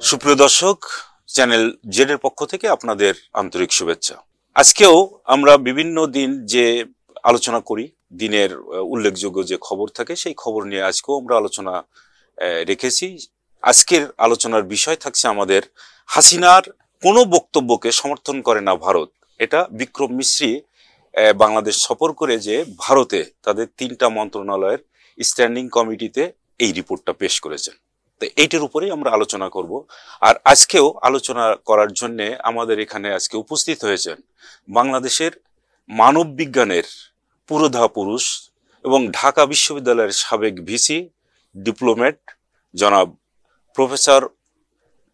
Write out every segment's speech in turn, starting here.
সুপ্রিয় দর্শক, channel Z এর পক্ষ থেকে আপনাদের আন্তরিক শুভেচ্ছা। আজকেও আমরা বিভিন্ন দিন যে আলোচনা করি, দিনের উল্লেখযোগ্য যে খবর থাকে সেই খবর নিয়ে আজকেও আমরা আলোচনা রেখেছি। আজকের আলোচনার বিষয় থাকছে আমাদের হাসিনার কোনো বক্তব্যকে সমর্থন করে না ভারত। এটা বিক্রম মিশ্রি বাংলাদেশ সফর করে যে ভারতে তাদের 3টা মন্ত্রণালয়ের স্ট্যান্ডিং কমিটিতে এই রিপোর্টটা পেশ করেছেন। তো এইটার উপরেই আমরা আলোচনা করব। আর আজকেও আলোচনা করার জন্য আমাদের এখানে আজকে উপস্থিত হয়েছেন বাংলাদেশের মানব বিজ্ঞানের পুরোধা পুরুষ এবং ঢাকা বিশ্ববিদ্যালয়ের সাবেক ভিসি ডিপ্লোমেট জনাব professor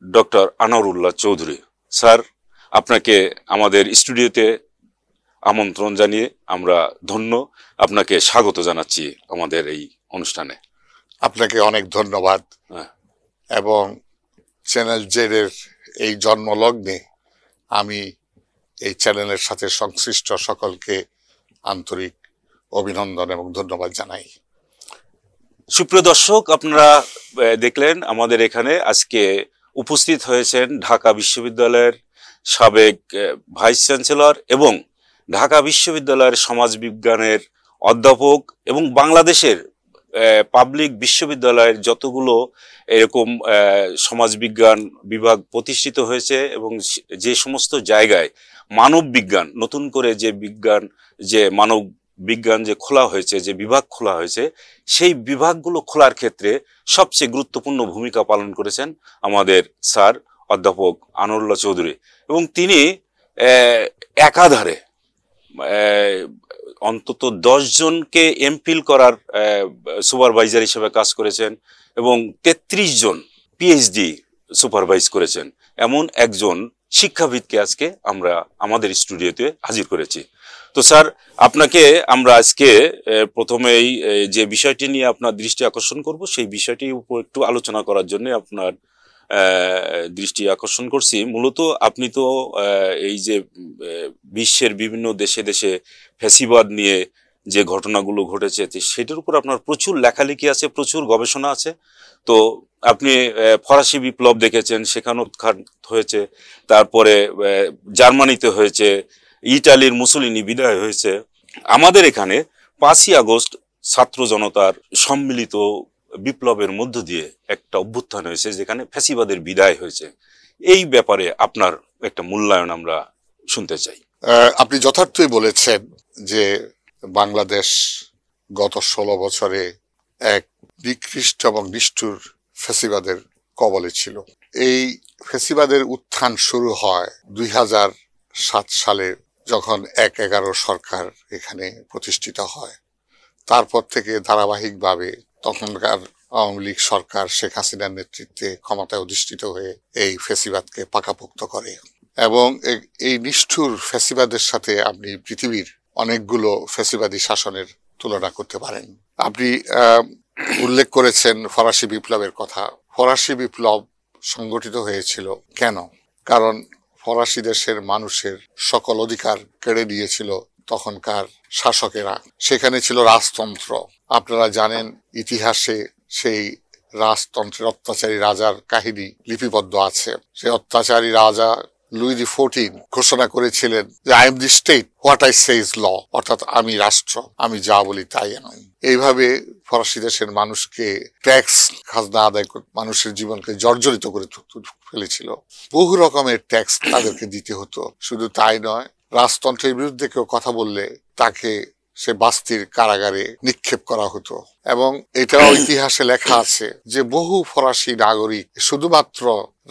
doctor Anwarullah Chowdhury. Sir, আপনাকে আমাদের স্টুডিওতে আমন্ত্রণ জানিয়ে আমরা ধন্য, আপনাকে স্বাগত জানাচ্ছি আমাদের এই অনুষ্ঠানে। আপনাকে অনেক ধন্যবাদ এবং চ্যানেল জেড এর এই জন্মলগ্নে আমি এই চ্যানেলের সাথে সংশ্লিষ্ট সকলকে আন্তরিক অভিনন্দন এবং ধন্যবাদ জানাই। সুপ্রিয় দর্শক, আপনারা দেখলেন আমাদের এখানে আজকে উপস্থিত হয়েছেন ঢাকা বিশ্ববিদ্যালয়ের সাবেক ভাইস চ্যান্সেলর এবং ঢাকা বিশ্ববিদ্যালয়ের সমাজবিজ্ঞানের অধ্যাপক এবং বাংলাদেশের পাবলিক বিশ্ববিদ্যালয়ের যতগুলো এরকম সমাজবিজ্ঞান বিভাগ প্রতিষ্ঠিত হয়েছে এবং যে সমস্ত জায়গায় মানব বিজ্ঞান নতুন করে যে বিজ্ঞান যে মানব বিজ্ঞান যে খোলা হয়েছে, যে বিভাগ খোলা হয়েছে, সেই বিভাগগুলো খোলার ক্ষেত্রে সবচেয়ে গুরুত্বপূর্ণ ভূমিকা পালন করেছেন আমাদের স্যার অধ্যাপক আনোয়ারুল্লাহ চৌধুরী। এবং তিনি একাধারে অন্তত 10 জনকে এমফিল করার সুপারভাইজার হিসেবে কাজ করেছেন এবং 33 জন পিএইচডি সুপারভাইজ করেছেন। এমন একজন শিক্ষাবিদকে আজকে আমরা আমাদের স্টুডিওতে হাজির করেছি। তো স্যার, আপনাকে আমরা আজকে প্রথমেই যে বিষয়টি নিয়ে আপনার দৃষ্টি আকর্ষণ করব সেই বিষয়টির উপর একটু আলোচনা করার জন্য আপনার দৃষ্টি আকর্ষণ করছি। মূলত আপনি তো এই যে বিশ্বের বিভিন্ন দেশে দেশে ফ্যাসিবাদ নিয়ে যে ঘটনাগুলো ঘটেছে সেটার উপর আপনার প্রচুর লেখালেখি আছে, প্রচুর গবেষণা আছে। তো আপনি ফরাসি বিপ্লব দেখেছেন, সেখানে উৎখাত হয়েছে, তারপরে জার্মানিতে হয়েছে, ইটালির মুসোলিনি বিদায় হয়েছে। আমাদের এখানে 5ই আগস্ট ছাত্র জনতার সম্মিলিত বিপ্লবের মধ্য দিয়ে একটা অভ্যুত্থান হয়েছে যেখানে ফ্যাসিবাদের বিদায় হয়েছে। এই ব্যাপারে আপনার একটা মূল্যায়ন আমরা শুনতে চাই। আপনি যথার্থই বলেছেন যে বাংলাদেশ গত 16 বছরে এক নিকৃষ্ট এবং নিষ্ঠুর ফ্যাসিবাদের কবলে ছিল। এই ফ্যাসিবাদের উত্থান শুরু হয় 2007 সালে, যখন 1/11 সরকার এখানে প্রতিষ্ঠিত হয়। তারপর থেকে ধারাবাহিকভাবে তখনকার আওয়ামী লীগ সরকার শেখ হাসিনার নেতৃত্বে ক্ষমতায় অধিষ্ঠিত হয়ে এই ফ্যাসিবাদকে পাকাপোক্ত করে এবং এই নিষ্ঠুর ফ্যাসিবাদের সাথে আপনি পৃথিবীর অনেকগুলো ফ্যাসিবাদী শাসনের তুলনা করতে পারেন। আপনি উল্লেখ করেছেন ফরাসি বিপ্লবের কথা। ফরাসি বিপ্লব সংগঠিত হয়েছিল কেন? কারণ ফরাসি দেশের মানুষের সকল অধিকার কেড়ে নিয়েছিল তখনকার শাসকেরা। সেখানে ছিল রাজতন্ত্র। আপনারা জানেন ইতিহাসে সেই রাজতন্ত্রের অত্যাচারী রাজার কাহিনী লিপিবদ্ধ আছে। সেই অত্যাচারী রাজা লুই XIV ঘোষণা করেছিলেন যে I am the state, what I say is law, অর্থাৎ আমি রাষ্ট্র, আমি যা বলি তাই আইন। এইভাবে ফরাসি দেশের মানুষকে ট্যাক্স খাজনা আদায় করে মানুষের জীবনকে জর্জরিত করে ফেলেছিল। বহু রকমের ট্যাক্স তাদেরকে দিতে হতো। শুধু তাই নয়, রাজতন্ত্রের বিরুদ্ধে কেউ কথা বললে তাকে সে বাস্তির কারাগারে নিক্ষেপ করা হতো। এবং এটাও ইতিহাসে লেখা আছে যে বহু ফরাসি নাগরিক শুধুমাত্র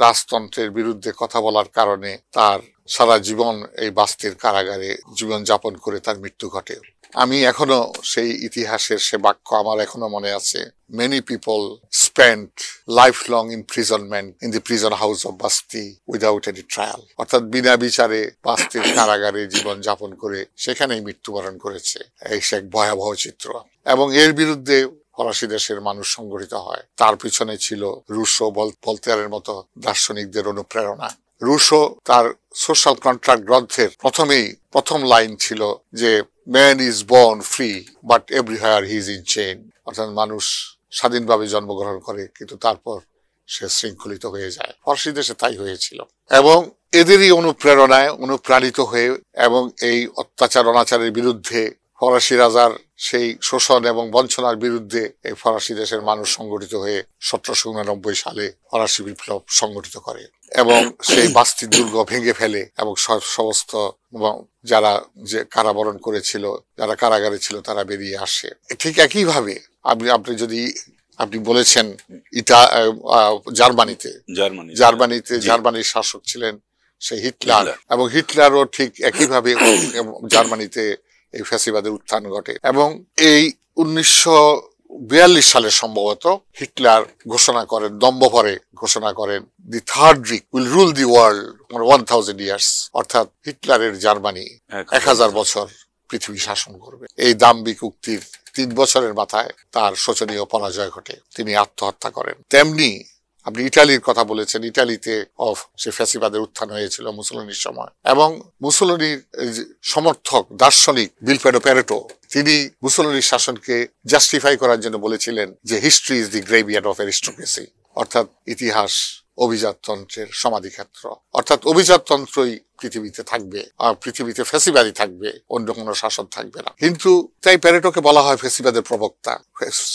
রাজতন্ত্রের বিরুদ্ধে কথা বলার কারণে তার সারা জীবন এই বাস্তির কারাগারে জীবন যাপন করে তার মৃত্যু ঘটে। আমি এখনো সেই ইতিহাসের সে বাক্য আমার এখনো মনে আছে। Many people spent lifelong imprisonment in the prison house of Basti without any trial. অর্থাৎ বিনা বিচারে বাস্তির কারাগারে জীবন যাপন করে সেখানেই মৃত্যুবরণ করেছে। এই সে এক ভয়াবহ চিত্র। এবং এর বিরুদ্ধে ফরাসি দেশের মানুষ সংগঠিত হয়। তার পিছনে ছিল রুশো, ভলতেয়ারের মতো দার্শনিকদের অনুপ্রেরণা। রুশো তার সোশ্যাল কন্ট্রাক্ট গ্রন্থের প্রথম লাইন ছিল যে man is born free but everywhere he is in chain. অর্থাৎ মানুষ স্বাধীনভাবে জন্মগ্রহণ করে কিন্তু তারপর সে শৃঙ্খলিত হয়ে যায়। ফরাসি দেশে তাই হয়েছিল এবং এদেরই অনুপ্রেরণায় অনুপ্রাণিত হয়ে এবং এই অত্যাচার অনাচারের বিরুদ্ধে ফরাসি রাজার সেই শোষণ এবং বঞ্চনার বিরুদ্ধে এই ফরাসি দেশের মানুষ সংগঠিত হয়ে 1789 সালে ফরাসি বিপ্লব সংগঠিত করে এবং সেই বাস্তি দুর্গ ভেঙে ফেলে এবং সমস্ত যারা যে কারাবরণ করেছিল, যারা কারাগারে ছিল, তারা বেরিয়ে আসে। ঠিক একইভাবে আপনি বলেছেন জার্মানির শাসক ছিলেন সেই হিটলার, এবং হিটলারও ঠিক একইভাবে জার্মানিতে এই ফ্যাসিবাদের উত্থান ঘটে এবং এই 1942 সালে সম্ভবত হিটলার ঘোষণা করেন, দম্ভভরে ঘোষণা করেন, the third Reich will rule the world 1000 years, অর্থাৎ হিটলারের জার্মানি 1000 বছর পৃথিবী শাসন করবে। এই দাম্ভিক উক্তির 3 বছরের মাথায় তার শোচনীয় পরাজয় ঘটে, তিনি আত্মহত্যা করেন। তেমনি আপনি ইটালির কথা বলেছেন, ইটালিতে সে ফ্যাসিবাদের উত্থান হয়েছিল মুসোলিনির সময় এবং মুসোলিনির সমর্থক দার্শনিক ভিলফ্রেডো প্যারেটো তিনি মুসোলিনির শাসনকে জাস্টিফাই করার জন্য বলেছিলেন যে history is the graveyard of aristocracy, অর্থাৎ ইতিহাস অভিজাততন্ত্রের সমাধিক্ষেত্র, অর্থাৎ অভিজাততন্ত্রই পৃথিবীতে থাকবে আর পৃথিবীতে ফ্যাসিবাদই থাকবে, অন্য কোনো শাসন থাকবে না। কিন্তু তাই প্যারেটোকে বলা হয় ফ্যাসিবাদের প্রবক্তা।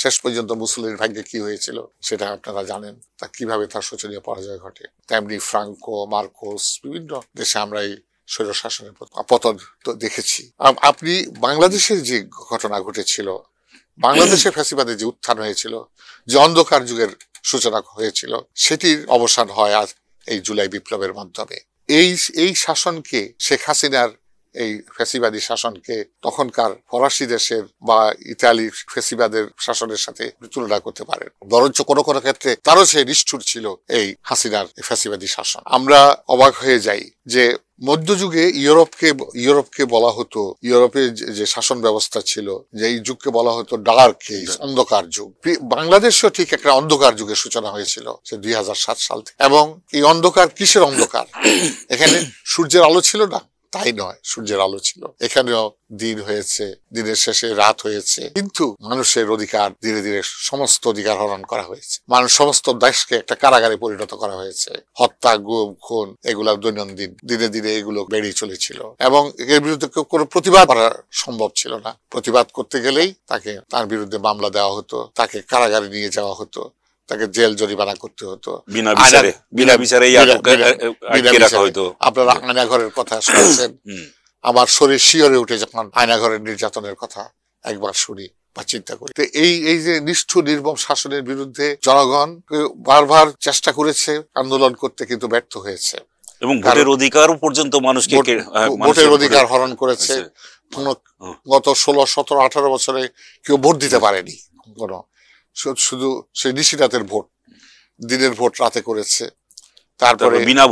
শেষ পর্যন্ত মুসোলিনির ভাগ্যে কি হয়েছিল সেটা আপনারা জানেন, তা কিভাবে তার শোচনীয় পরাজয় ঘটে। তেমনি ফ্রাঙ্কো, মার্কোস, বিভিন্ন দেশে আমরা এই স্বৈর শাসনের পতন তো দেখেছি। আপনি বাংলাদেশের যে ঘটনা ঘটেছিল, বাংলাদেশে ফ্যাসিবাদের যে উত্থান হয়েছিল, যে অন্ধকার যুগের সূচনা হয়েছিল, সেটির অবসান হয় আজ এই জুলাই বিপ্লবের মাধ্যমে। এই শাসনকে, শেখ হাসিনার এই ফ্যাসিবাদী শাসনকে তখনকার ফরাসি দেশের বা ইতালির ফ্যাসিবাদের শাসনের সাথে তুলনা করতে পারেন, বরঞ্চ কোনো কোনো ক্ষেত্রে তারও সে নিষ্ঠুর ছিল এই হাসিনার ফ্যাসিবাদী শাসন। আমরা অবাক হয়ে যাই যে মধ্যযুগে ইউরোপকে বলা হতো, ইউরোপের যে শাসন ব্যবস্থা ছিল, যে এই যুগকে বলা হতো ডার্ক এজ, অন্ধকার যুগ। বাংলাদেশেও ঠিক একটা অন্ধকার যুগের সূচনা হয়েছিল সে 2007 সাল থেকে। এবং এই অন্ধকার কিসের অন্ধকার? এখানে সূর্যের আলো ছিল না, তাই নয়, সূর্যের আলো ছিল। এখানেও দিন হয়েছে, দিনের শেষে রাত হয়েছে, কিন্তু মানুষের অধিকার ধীরে ধীরে সমস্ত অধিকার হরণ করা হয়েছে। মানুষ সমস্ত দেশকে একটা কারাগারে পরিণত করা হয়েছে। হত্যা, গুম, খুন এগুলা দৈনন্দিন দিনে দিনে এগুলো বেড়েই চলেছিল এবং এর বিরুদ্ধে কোনো প্রতিবাদ করা সম্ভব ছিল না। প্রতিবাদ করতে গেলেই তার বিরুদ্ধে মামলা দেওয়া হতো, তাকে কারাগারে নিয়ে যাওয়া হতো, তাকে জেল জরিমানা করতে হতো, বিনা বিচারে রাখা হতো। আপনারা আয়নাঘরের কথা শুনেছেন, আমার শরীর শিহরে উঠে যখন আয়নাঘরের নির্যাতনের কথা একবার শুনি বা চিন্তা করি। তো এই যে নিষ্ঠুর নির্মম শাসনের বিরুদ্ধে জনগণ বারবার চেষ্টা করেছে আন্দোলন করতে, কিন্তু ব্যর্থ হয়েছে এবং ভোটের অধিকার পর্যন্ত ভোটের অধিকার হরণ করেছে। গত 16, 17, 18 বছরে কেউ ভোট দিতে পারেনি। শুধু সেই নিশিরাতের ভোট, দিনের ভোট রাতে করেছে। তারপরে বিনা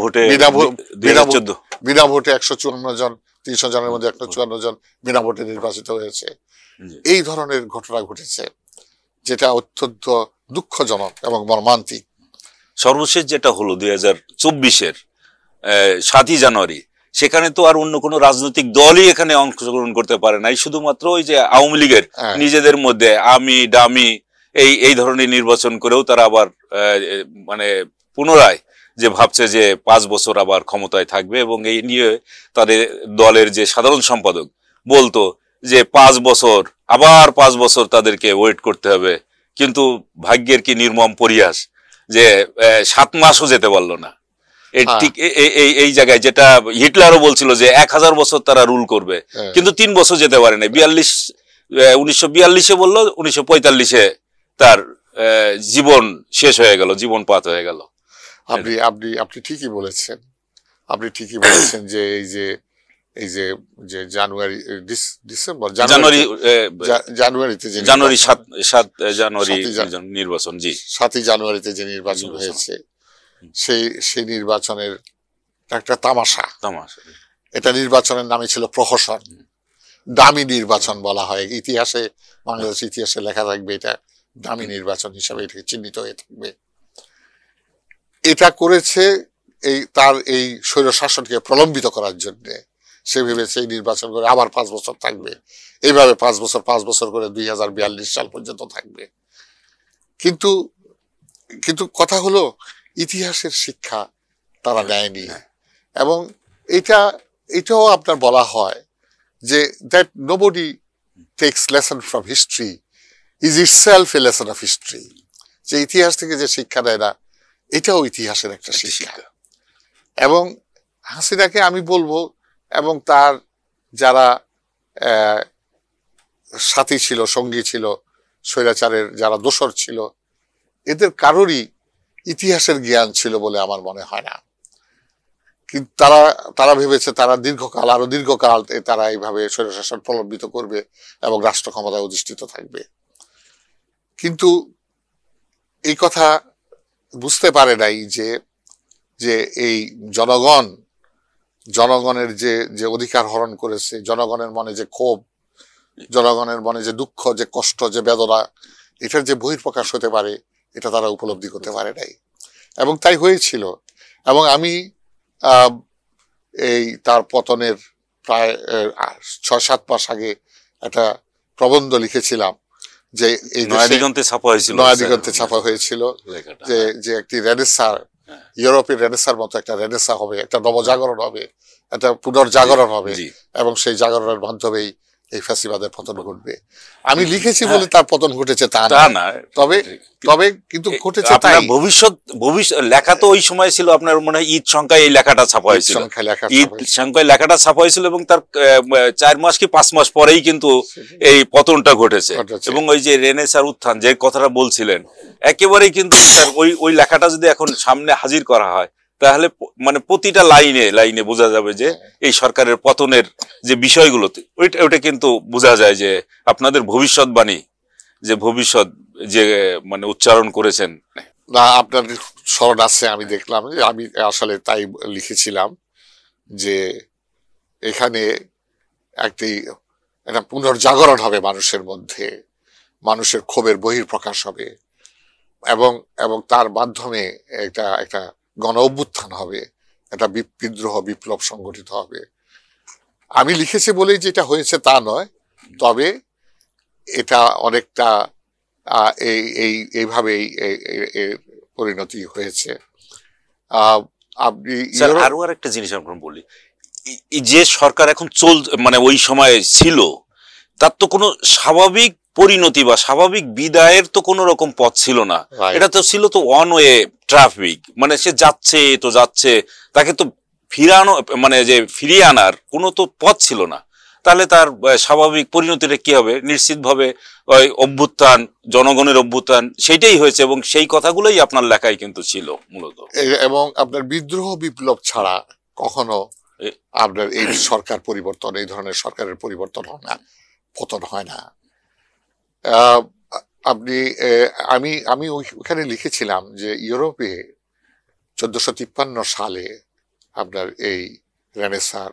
ভোটে 154 জন, 300 জনের মধ্যে 154 জন বিনা ভোটে নির্বাচিত হয়েছে। এই ধরনের ঘটনা ঘটেছে, যেটা অত্যন্ত দুঃখজনক এবং মর্মান্তিক। সর্বশেষ যেটা হলো 2024-এর 7ই জানুয়ারি, সেখানে তো আর অন্য কোনো রাজনৈতিক দলই এখানে অংশগ্রহণ করতে পারে নাই। শুধুমাত্র ওই যে আওয়ামী লীগের নিজেদের মধ্যে আমি ডামি এই ধরনের নির্বাচন করেও তারা আবার মানে পুনরায় যে ভাবছে যে 5 বছর আবার ক্ষমতায় থাকবে, এবং এই নিয়ে তাদের দলের যে সাধারণ সম্পাদক বলতো যে 5 বছর আবার 5 বছর তাদেরকে ওয়েট করতে হবে। কিন্তু ভাগ্যের কি নির্মম পরিহাস যে 7 মাসও যেতে পারলো না। ঠিক এই জায়গায় যেটা হিটলারও বলছিল যে 1000 বছর তারা রুল করবে, কিন্তু 3 বছর যেতে পারে না। 1942-এ বললো, 1945-এ তার জীবন শেষ হয়ে গেল, জীবনপাত হয়ে গেল। আপনি ঠিকই বলেছেন, যে এই যে জানুয়ারিতে নির্বাচন, জি 7ই জানুয়ারিতে যে নির্বাচন হয়েছে, সেই নির্বাচনের একটা তামাশা। এটা নির্বাচনের নামে ছিল প্রহসন, দামি নির্বাচন বলা হয় ইতিহাসে, বাংলাদেশের ইতিহাসে লেখা থাকবে, এটা দামি নির্বাচন হিসাবে এটাকে চিহ্নিত হয়ে থাকবে। এটা করেছে তার এই স্বৈর শাসনকে প্রলম্বিত করার জন্য। সে ভেবেছে এই নির্বাচন করে আবার 5 বছর থাকবে, এইভাবে 5 বছর করে 2042 সাল পর্যন্ত থাকবে। কিন্তু কথা হলো ইতিহাসের শিক্ষা তারা নেয়নি। এবং এটাও আপনার বলা হয় যে that nobody takes lesson from history is itself a lesson of history, যে ইতিহাস থেকে যে শিক্ষা দেয় না এটাও ইতিহাসের একটা শিক্ষা। এবং হাসিনাকে আমি বলবো এবং তার যারা সাথী ছিল, সঙ্গী ছিল, স্বৈরাচারের যারা দোসর ছিল, এদের কারোরই ইতিহাসের জ্ঞান ছিল বলে আমার মনে হয় না। কিন্তু তারা ভেবেছে তারা আরো দীর্ঘকাল তারা এইভাবে স্বৈরশাসন প্রলম্বিত করবে এবং রাষ্ট্র ক্ষমতায় অধিষ্ঠিত থাকবে। কিন্তু এই কথা বুঝতে পারে নাই যে এই জনগণের যে অধিকার হরণ করেছে, জনগণের মনে যে ক্ষোভ, জনগণের মনে যে দুঃখ, যে কষ্ট, যে বেদনা, এটার যে বহিঃপ্রকাশ হতে পারে এটা তারা উপলব্ধি করতে পারে নাই। এবং তাই হয়েছিল। এবং আমি এই তার পতনের প্রায় 6-7 মাস আগে একটা প্রবন্ধ লিখেছিলাম যে এই নয়াদিগন্তে ছাপা হয়েছিল যে একটি রেনেসাঁ, ইউরোপের রেনেসাঁর মতো একটা রেনেসাঁ হবে, একটা নবজাগরণ হবে, একটা পুনর্জাগরণ হবে, এবং সেই জাগরণের মাধ্যমেই এই ফ্যাসিবাদের পতন ঘটবে। আমি লিখেছি বলে তার পতন ঘটেছে তা না, তবে কিন্তু ঘটেছে তাই। ভবিষ্যৎ লেখা তো ওই সময় ছিল, আপনার মনে হয় ঈদ সংখ্যায় এই লেখাটা ছাপা হয়েছিল, ঈদ সংখ্যায় লেখাটা ছাপা হয়েছিল, এবং তার 4 মাস কি 5 মাস পরেই কিন্তু এই পতনটা ঘটেছে। এবং ওই যে রেনেসাঁর উত্থান যে কথাটা বলছিলেন, একেবারেই কিন্তু ওই লেখাটা যদি এখন সামনে হাজির করা হয় তাহলে মানে প্রতিটা লাইনে বোঝা যাবে যে এই সরকারের পতনের যে বিষয়গুলো, ওইটা কিন্তু বোঝা যায় যে আপনাদের ভবিষ্যৎবাণী, যে ভবিষ্যৎ যে মানে উচ্চারণ করেছেন। না, আপনার স্মরণ আছে, আমি দেখলাম যে আমি আসলে তাই লিখেছিলাম যে এখানে একটা পুনর্জাগরণ হবে মানুষের মধ্যে, মানুষের ক্ষোভের বহিঃপ্রকাশ হবে, এবং তার মাধ্যমে একটা গণ অভ্যুত্থান হবে, একটা বিদ্রোহ বিপ্লব সংগঠিত হবে। আমি লিখেছি বলেই যেটা হয়েছে তা নয়, তবে এটা অনেকটা এইভাবেই পরিণতি হয়েছে। আপনি আরো একটা জিনিস আপনার বলি, যে সরকার এখন মানে ওই সময় ছিল, তার তো কোনো স্বাভাবিক পরিণতি বা স্বাভাবিক বিদায়ের তো কোনো রকম পথ ছিল না। এটা তো ছিল তো ওয়ান ওয়ে ট্রাফিক, মানে সে যাচ্ছে, তাকে তো মানে যে ফিরিয়ে আনার কোনো তো পথ ছিল না। তাহলে তার স্বাভাবিক পরিণতিটা কি হবে? নিশ্চিতভাবে ওই অভ্যুত্থান, জনগণের অভ্যুত্থান, সেইটাই হয়েছে, এবং সেই কথাগুলোই আপনার লেখায় কিন্তু ছিল মূলত। এবং আপনার বিদ্রোহ বিপ্লব ছাড়া কখনো আপনার এই সরকার পরিবর্তন, এই ধরনের সরকারের পরিবর্তন হয় না, পতন হয় না। আমি ওখানে লিখেছিলাম যে ইউরোপে 1453 সালে আপনার এই রেনেসাঁ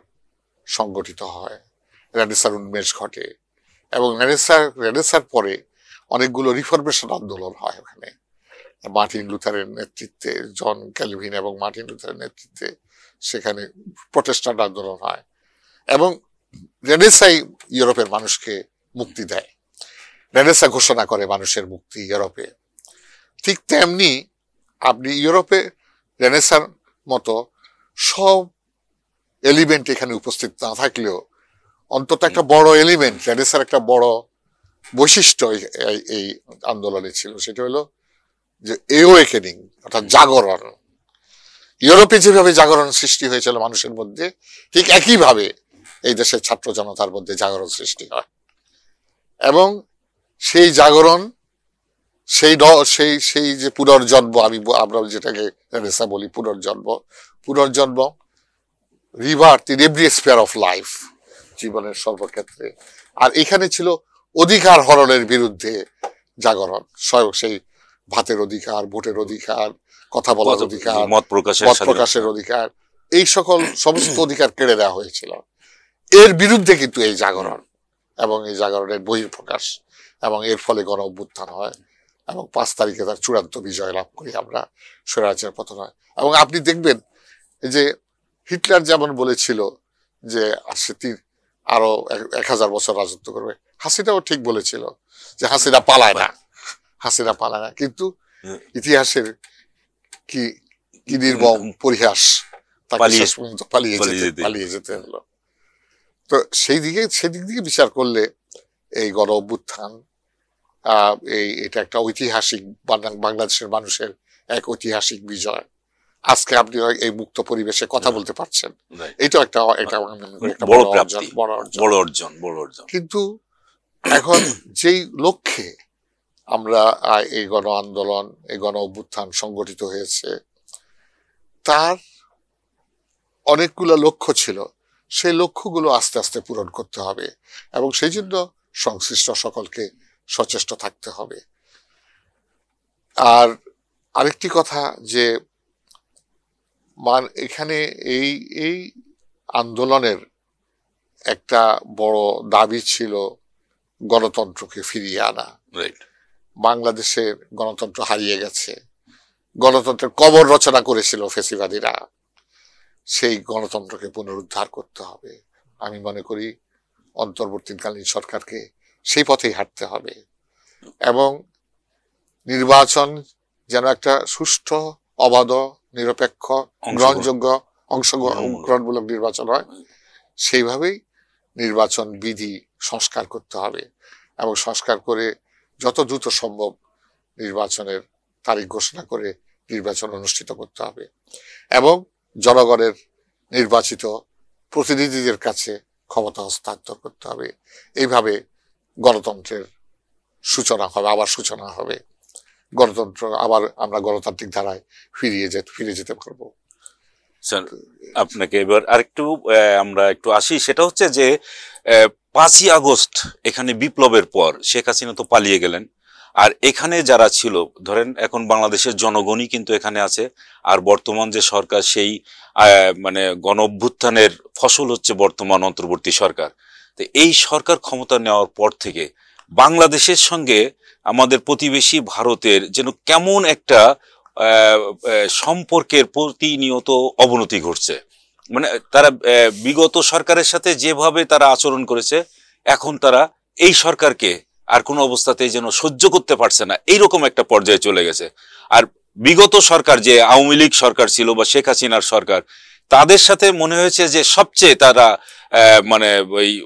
সংগঠিত হয়, রেনেসাঁর উন্মেষ ঘটে, এবং রেনেসাঁর পরে অনেকগুলো রিফরমেশন আন্দোলন হয় ওখানে, মার্টিন লুথারের নেতৃত্বে, জন ক্যালভিন এবং মার্টিন লুথারের নেতৃত্বে সেখানে প্রটেস্ট্যান্ট আন্দোলন হয়, এবং রেনেসাঁই ইউরোপের মানুষকে মুক্তি দেয়, রেনেসাঁ ঘোষণা করে মানুষের মুক্তি ইউরোপে। ঠিক তেমনি আপনি ইউরোপে রেনেসাঁর মতো সব এলিমেন্ট এখানে উপস্থিত না থাকলেও অন্তত একটা বড় এলিমেন্ট, রেনেসাঁর একটা বড় বৈশিষ্ট্য এই আন্দোলনে ছিল, সেটা হলো যে এওয়েকেনিং, অর্থাৎ জাগরণ। ইউরোপে যেভাবে জাগরণ সৃষ্টি হয়েছিল মানুষের মধ্যে, ঠিক একইভাবে এই দেশের ছাত্র জনতার মধ্যে জাগরণ সৃষ্টি হয়, এবং সেই জাগরণ, সেই যে পুনর্জন্ম, আমরা যেটাকে রেনেসাঁ বলি পুনর্জন্ম, rebirth in every spare of life, জীবনের সর্বক্ষেত্রে। আর এখানে ছিল অধিকার হরণের বিরুদ্ধে জাগরণ, সেই ভাতের অধিকার, ভোটের অধিকার, কথা বলার অধিকার, মত প্রকাশের অধিকার, এই সমস্ত অধিকার কেড়ে দেওয়া হয়েছিল। এর বিরুদ্ধে কিন্তু এই জাগরণ, এবং এই জাগরণের বহিঃপ্রকাশ, এবং এর ফলে গণ অভ্যুত্থান হয়, এবং 5 তারিখে তার চূড়ান্ত বিজয় লাভ করি আমরা, স্বৈরাচার পতন হয়। এবং আপনি দেখবেন যে হিটলার যেমন বলেছিল যে আরো 1000 বছর রাজত্ব করবে, হাসিনাও ঠিক বলেছিল যে হাসিনা পালায় না, কিন্তু ইতিহাসের কি নির্মম পরিহাস, তাকে পালিয়ে- শেষ পর্যন্ত পালিয়ে যেতে হলো। তো সেদিক দিয়ে বিচার করলে এই গণ অভ্যুত্থান এটা একটা ঐতিহাসিক, বাংলাদেশের মানুষের এক ঐতিহাসিক বিজয়। আজকে আপনি এই মুক্ত পরিবেশে কথা বলতে পারছেন, এটা একটা বড় প্রাপ্তি, বড় অর্জন। কিন্তু এখন যেই লক্ষ্যে আমরা এই গণ আন্দোলন, এই গণ অভ্যুত্থান সংগঠিত হয়েছে, তার অনেকগুলো লক্ষ্য ছিল। সেই লক্ষ্যগুলো আস্তে আস্তে পূরণ করতে হবে এবং সেই জন্য সংশ্লিষ্ট সকলকে সচেষ্ট থাকতে হবে। আর আরেকটি কথা যে এখানে এই আন্দোলনের একটা বড় দাবি ছিল গণতন্ত্রকে ফিরিয়ে আনা। বাংলাদেশের গণতন্ত্র হারিয়ে গেছে, গণতন্ত্রের কবর রচনা করেছিল ফ্যাসিবাদীরা, সেই গণতন্ত্রকে পুনরুদ্ধার করতে হবে। আমি মনে করি অন্তর্বর্তীকালীন সরকারকে সেই পথেই হাঁটতে হবে এবং নির্বাচন যেন একটা সুষ্ঠু, অবাধ, নিরপেক্ষ, গ্রহণযোগ্য, অংশগ্রহণমূলক নির্বাচন হয়, সেইভাবেই নির্বাচন বিধি সংস্কার করতে হবে এবং সংস্কার করে যত দ্রুত সম্ভব নির্বাচনের তারিখ ঘোষণা করে নির্বাচন অনুষ্ঠিত করতে হবে এবং জনগণের নির্বাচিত প্রতিনিধিদের কাছে ক্ষমতা হস্তান্তর করতে হবে। এইভাবে গণতন্ত্রের সূচনা হবে, আবার সূচনা হবে, গণতন্ত্র আবার আমরা গণতান্ত্রিক ধারায় ফিরে যেতে পারবো। স্যার, আপনাকে এবার আরেকটু আমরা একটু আসি, সেটা হচ্ছে যে 5ই আগস্ট এখানে বিপ্লবের পর শেখ হাসিনা তো পালিয়ে গেলেন, আর এখানে যারা ছিল, ধরেন এখন বাংলাদেশের জনগণই কিন্তু এখানে আছে, আর বর্তমান যে সরকার সেই মানে গণ অভ্যুত্থানের ফসল হচ্ছে বর্তমান অন্তর্বর্তী সরকার। তো এই সরকার ক্ষমতা নেওয়ার পর থেকে বাংলাদেশের সঙ্গে আমাদের প্রতিবেশী ভারতের যেন কেমন একটা সম্পর্কের প্রতিনিয়ত অবনতি ঘটছে। মানে তারা বিগত সরকারের সাথে যেভাবে তারা আচরণ করেছে, এখন তারা এই সরকারকে আর কোনো অবস্থাতেই যেন সহ্য করতে পারছে না, এইরকম একটা পর্যায়ে চলে গেছে। আর বিগত সরকার যে আওয়ামী লীগ সরকার ছিল বা শেখ হাসিনার সরকার, তাদের সাথে মনে হয়েছে যে সবচেয়ে তারা মানে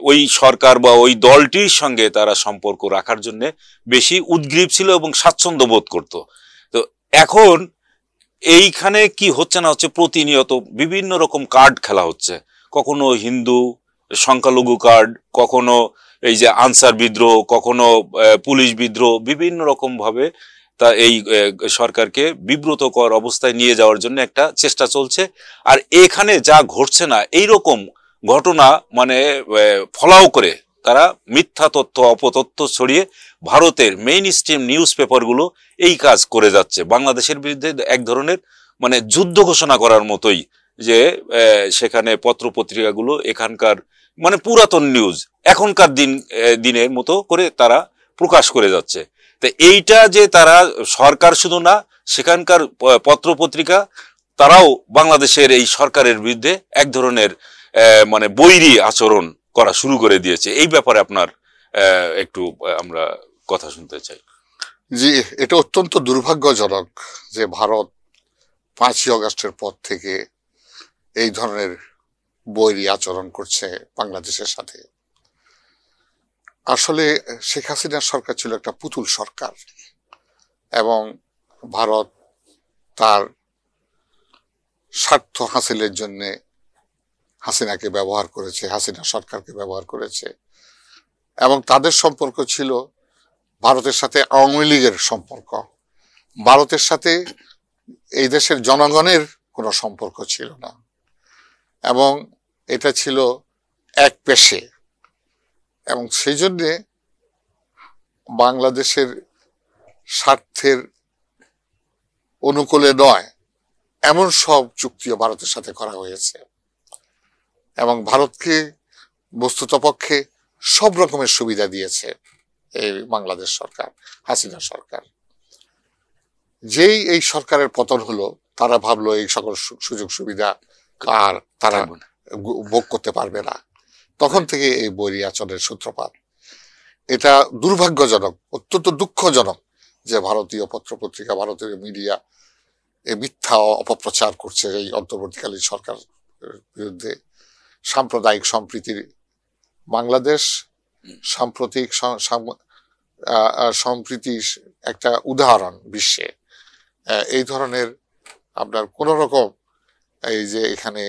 ওই সরকার বা ওই দলটির সঙ্গে তারা সম্পর্ক রাখার জন্য বেশি উদ্গ্রীব ছিল এবং স্বাচ্ছন্দ্য বোধ করত। তো এখন এইখানে কি হচ্ছে না হচ্ছে, প্রতিনিয়ত বিভিন্ন রকম কার্ড খেলা হচ্ছে, কখনো হিন্দু সংখ্যালঘু কার্ড, কখনো এই যে আনসার বিদ্রোহ, কখনো পুলিশ বিদ্রোহ, বিভিন্ন রকম ভাবে তা এই সরকারকে বিব্রতকর অবস্থায় নিয়ে যাওয়ার জন্য একটা চেষ্টা চলছে। আর এখানে যা ঘটছে না, এইরকম ঘটনা মানে ফলাও করে তারা মিথ্যা তথ্য, অপতথ্য ছড়িয়ে ভারতের মেইন স্ট্রিম নিউজ পেপারগুলো এই কাজ করে যাচ্ছে, বাংলাদেশের বিরুদ্ধে এক ধরনের মানে যুদ্ধ ঘোষণা করার মতোই, যে সেখানে পত্র পত্রিকাগুলো এখানকার মানে পুরাতন নিউজ এখনকার দিনের মতো করে তারা প্রকাশ করে যাচ্ছে। তো এইটা যে তারা সরকার শুধু না, সেখানকার পত্র পত্রিকা তারাও বাংলাদেশের এই সরকারের বিরুদ্ধে এক ধরনের মানে বৈরী আচরণ করা শুরু করে দিয়েছে। এই ব্যাপারে আপনার একটু আমরা কথা শুনতে চাই। জি, এটা অত্যন্ত দুর্ভাগ্যজনক যে ভারত 5ই আগস্টের পর থেকে এই ধরনের বৈরী আচরণ করছে বাংলাদেশের সাথে। আসলে শেখ হাসিনার সরকার ছিল একটা পুতুল সরকার এবং ভারত তার স্বার্থ হাসিলের জন্য হাসিনাকে ব্যবহার করেছে, হাসিনা সরকারকে ব্যবহার করেছে এবং তাদের সম্পর্ক ছিল ভারতের সাথে আওয়ামী লীগের সম্পর্ক। ভারতের সাথে এই দেশের জনগণের কোনো সম্পর্ক ছিল না এবং এটা ছিল এক পেশে এবং সেই জন্যে বাংলাদেশের স্বার্থের অনুকূলে নয় এমন সব চুক্তিও ভারতের সাথে করা হয়েছে এবং ভারতকে বস্তুতপক্ষে সব রকমের সুবিধা দিয়েছে এই বাংলাদেশ সরকার, হাসিনা সরকার। যেই এই সরকারের পতন হলো, তারা ভাবলো এই সকল সুযোগ সুবিধা আর তারা ভোগ করতে পারবে না, তখন থেকে এই বৈরী আচরণের সূত্রপাত। এটা দুর্ভাগ্যজনক, অত্যন্ত দুঃখজনক যে ভারতীয় পত্রপত্রিকা, ভারতীয় মিডিয়া এই মিথ্যা অপপ্রচার করছে এই অন্তর্বর্তীকালীন সরকার বিরুদ্ধে। সাম্প্রদায়িক সম্প্রীতির বাংলাদেশ সাম্প্রতিক সম্প্রীতির একটা উদাহরণ বিশ্বে। এই ধরনের আপনার কোন রকম এই যে এখানে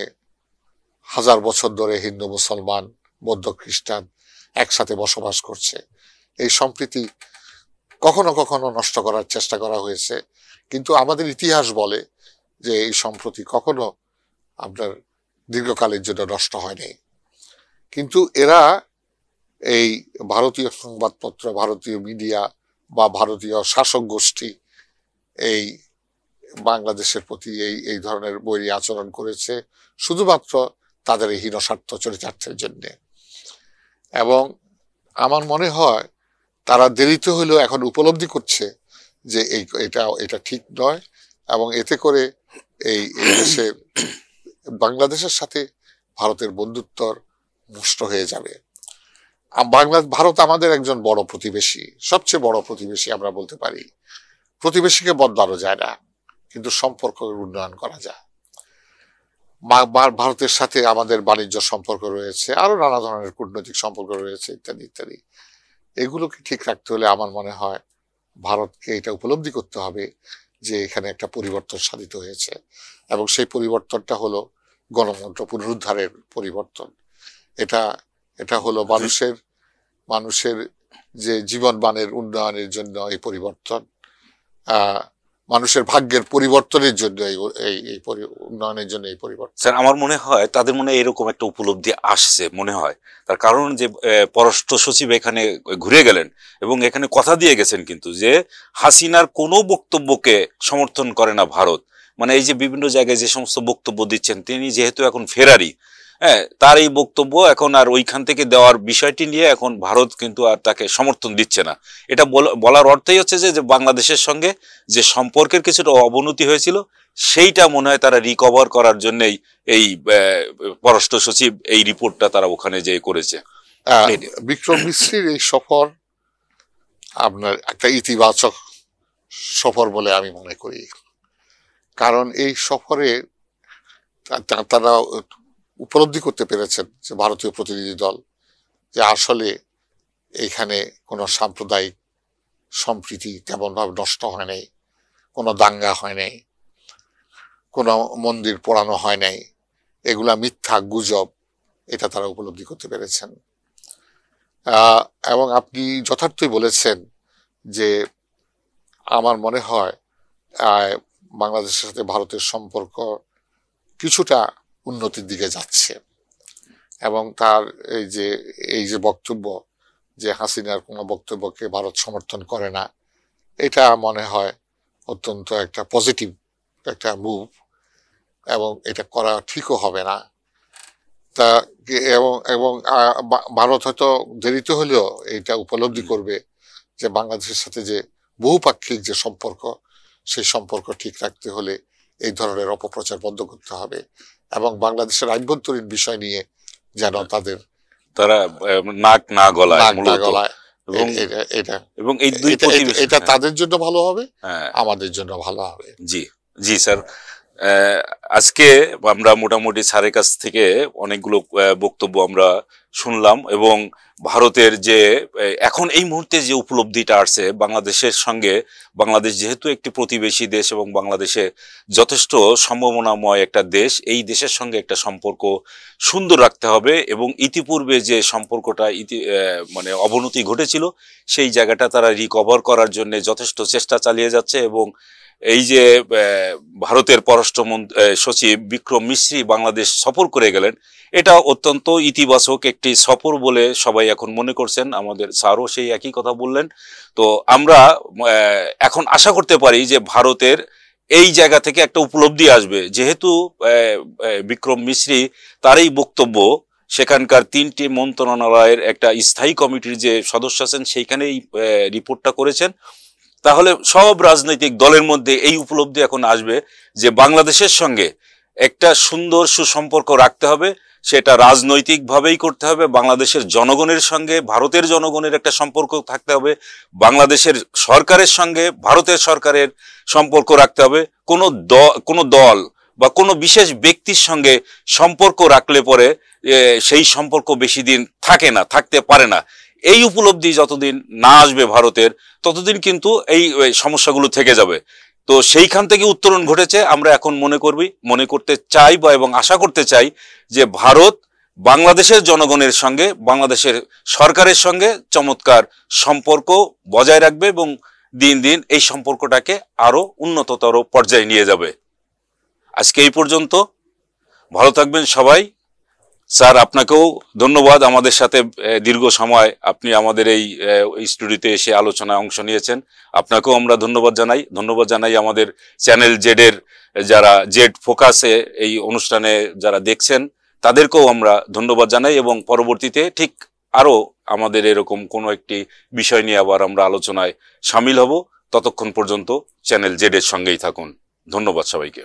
হাজার বছর ধরে হিন্দু মুসলমান বৌদ্ধ খ্রিস্টান একসাথে বসবাস করছে, এই সম্প্রীতি কখনো কখনো নষ্ট করার চেষ্টা করা হয়েছে, কিন্তু আমাদের ইতিহাস বলে যে এই সম্প্রীতি কখনো আপনার দীর্ঘকালের জন্য নষ্ট হয়নি। কিন্তু এরা এই ভারতীয় সংবাদপত্র, ভারতীয় মিডিয়া বা ভারতীয় শাসক গোষ্ঠী এই বাংলাদেশের প্রতি এই ধরনের বৈরী আচরণ করেছে শুধুমাত্র তাদের এই হীনস্বার্থ চরিতার্থের জন্য। এবং আমার মনে হয় তারা দেরিতে হলেও এখন উপলব্ধি করছে যে এটা ঠিক নয়, এবং এতে করে এই দেশে বাংলাদেশের সাথে ভারতের বন্ধুত্ব নষ্ট হয়ে যাবে। ভারত আমাদের একজন বড় প্রতিবেশী, সবচেয়ে বড় প্রতিবেশী আমরা বলতে পারি। প্রতিবেশীকে বদলানো যায় না, কিন্তু সম্পর্কের উন্নয়ন করা যায়। ভারতের সাথে আমাদের বাণিজ্য সম্পর্ক রয়েছে, আরো নানা ধরনের কূটনৈতিক সম্পর্ক রয়েছে, ইত্যাদি ইত্যাদি। এগুলোকে ঠিক রাখতে হলে আমার মনে হয় ভারতকে এটা উপলব্ধি করতে হবে যে এখানে একটা পরিবর্তন সাধিত হয়েছে, এবং সেই পরিবর্তনটা হলো গণতন্ত্র পুনরুদ্ধারের পরিবর্তন। এটা হলো মানুষের যে জীবনমানের উন্নয়নের জন্য এই পরিবর্তন, মানুষের ভাগ্যের পরিবর্তনের জন্য এই উন্নয়নের জন্য এই পরিবর্তন। স্যার, আমার মনে হয় তাদের মনে এরকম একটা উপলব্ধি আসছে মনে হয়। তার কারণ যে পররাষ্ট্র সচিব এখানে ঘুরে গেলেন এবং এখানে কথা দিয়ে গেছেন কিন্তু যে হাসিনার কোনো বক্তব্যকে সমর্থন করে না ভারত। মানে এই যে বিভিন্ন জায়গায় যে সমস্ত বক্তব্য দিচ্ছেন, তিনি যেহেতু এখন ফেরারি, হ্যাঁ, তার এই বক্তব্য এখন আর ওইখান থেকে দেওয়ার বিষয়টি নিয়ে এখন ভারত কিন্তু আর তাকে সমর্থন দিচ্ছে না। এটা বলার অর্থই হচ্ছে যে বাংলাদেশের সঙ্গে যে সম্পর্কের কিছুটা অবনতি হয়েছিল সেইটা মনে হয় তারা রিকভার করার জন্যই এই পররাষ্ট্র সচিব এই রিপোর্টটা তারা ওখানে যে করেছে। বিক্রম মিশ্রির এই সফর আপনার একটা ইতিবাচক সফর বলে আমি মনে করি, কারণ এই সফরে তারা উপলব্ধি করতে পেরেছেন যে ভারতীয় প্রতিনিধি দল যে আসলে এখানে কোনো সাম্প্রদায়িক সম্প্রীতি তেমন ভাবে নষ্ট হয় নাই, কোনো দাঙ্গা হয় নাই, কোনো মন্দির পোড়ানো হয় নাই, এগুলা মিথ্যা গুজব, এটা তারা উপলব্ধি করতে পেরেছেন। এবং আপনি যথার্থই বলেছেন যে আমার মনে হয় বাংলাদেশের সাথে ভারতের সম্পর্ক কিছুটা উন্নতির দিকে যাচ্ছে, এবং তার এই যে বক্তব্য যে হাসিনার কোনো বক্তব্যকে ভারত সমর্থন করে না, এটা মনে হয় অত্যন্ত একটা পজিটিভ একটা মুভ, এবং এটা করা ঠিকও হবে না। তা এবং ভারত হয়তো দেরিতে হলেও এটা উপলব্ধি করবে যে বাংলাদেশের সাথে যে বহুপাক্ষিক যে সম্পর্ক, সেই সম্পর্ক ঠিক রাখতে হলে এই ধরনের অপপ্রচার বন্ধ করতে হবে, এবং বাংলাদেশের আভ্যন্তরীণ বিষয় নিয়ে যেন তারা নাক না গলায়। এবং এটা তাদের জন্য ভালো হবে, আমাদের জন্য ভালো হবে। জি জি স্যার, আজকে আমরা মোটামুটি স্যারের কাছ থেকে অনেকগুলো বক্তব্য আমরা শুনলাম, এবং ভারতের যে এখন এই মুহূর্তে যে উপলব্ধিটা আসছে বাংলাদেশের সঙ্গে, বাংলাদেশ যেহেতু একটি প্রতিবেশী দেশ এবং বাংলাদেশে যথেষ্ট সম্ভাবনাময় একটা দেশ, এই দেশের সঙ্গে একটা সম্পর্ক সুন্দর রাখতে হবে, এবং ইতিপূর্বে যে সম্পর্কটা মানে অবনতি ঘটেছিল সেই জায়গাটা তারা রিকভার করার জন্য যথেষ্ট চেষ্টা চালিয়ে যাচ্ছে। এবং এই যে ভারতের পররাষ্ট্র সচিব বিক্রম মিশ্রি বাংলাদেশ সফর করে গেলেন, এটা অত্যন্ত ইতিবাচক একটি সফর বলে সবাই এখন মনে করছেন। আমাদের স্যারও সেই একই কথা বললেন। তো আমরা এখন আশা করতে পারি যে ভারতের এই জায়গা থেকে একটা উপলব্ধি আসবে, যেহেতু বিক্রম মিশ্রি তার এই বক্তব্য সেখানকার 3টি মন্ত্রণালয়ের একটা স্থায়ী কমিটির যে সদস্য আছেন সেইখানেই রিপোর্টটা করেছেন। তাহলে সব রাজনৈতিক দলের মধ্যে এই উপলব্ধি এখন আসবে যে বাংলাদেশের সঙ্গে একটা সুন্দর সুসম্পর্ক রাখতে হবে, সেটা রাজনৈতিকভাবেই করতে হবে, বাংলাদেশের জনগণের সঙ্গে ভারতের জনগণের একটা সম্পর্ক থাকতে হবে, বাংলাদেশের সরকারের সঙ্গে ভারতের সরকারের সম্পর্ক রাখতে হবে। কোনো দল বা কোনো বিশেষ ব্যক্তির সঙ্গে সম্পর্ক রাখলে পরে সেই সম্পর্ক বেশি দিন থাকে না, থাকতে পারে না। এই উপলব্ধি যতদিন না আসবে ভারতের, ততদিন কিন্তু এই সমস্যাগুলো থেকে যাবে। তো সেইখান থেকে উত্তরণ ঘটেছে। আমরা এখন মনে করতে চাই বা এবং আশা করতে চাই যে ভারত বাংলাদেশের জনগণের সঙ্গে, বাংলাদেশের সরকারের সঙ্গে চমৎকার সম্পর্ক বজায় রাখবে এবং দিন দিন এই সম্পর্কটাকে আরো উন্নততর পর্যায়ে নিয়ে যাবে। আজকে এই পর্যন্ত। ভালো থাকবেন সবাই। স্যার, আপনাকেও ধন্যবাদ। আমাদের সাথে দীর্ঘ সময় আপনি আমাদের এই স্টুডিওতে এসে আলোচনায় অংশ নিয়েছেন। আপনাকেও আমরা ধন্যবাদ জানাই আমাদের চ্যানেল জেডের যারা জেড ফোকাসে এই অনুষ্ঠানে যারা দেখছেন তাদেরকেও আমরা ধন্যবাদ জানাই, এবং পরবর্তীতে ঠিক আরো আমাদের এরকম কোনো একটি বিষয় নিয়ে আবার আমরা আলোচনায় সামিল হব। ততক্ষণ পর্যন্ত চ্যানেল জেডের সঙ্গেই থাকুন। ধন্যবাদ সবাইকে।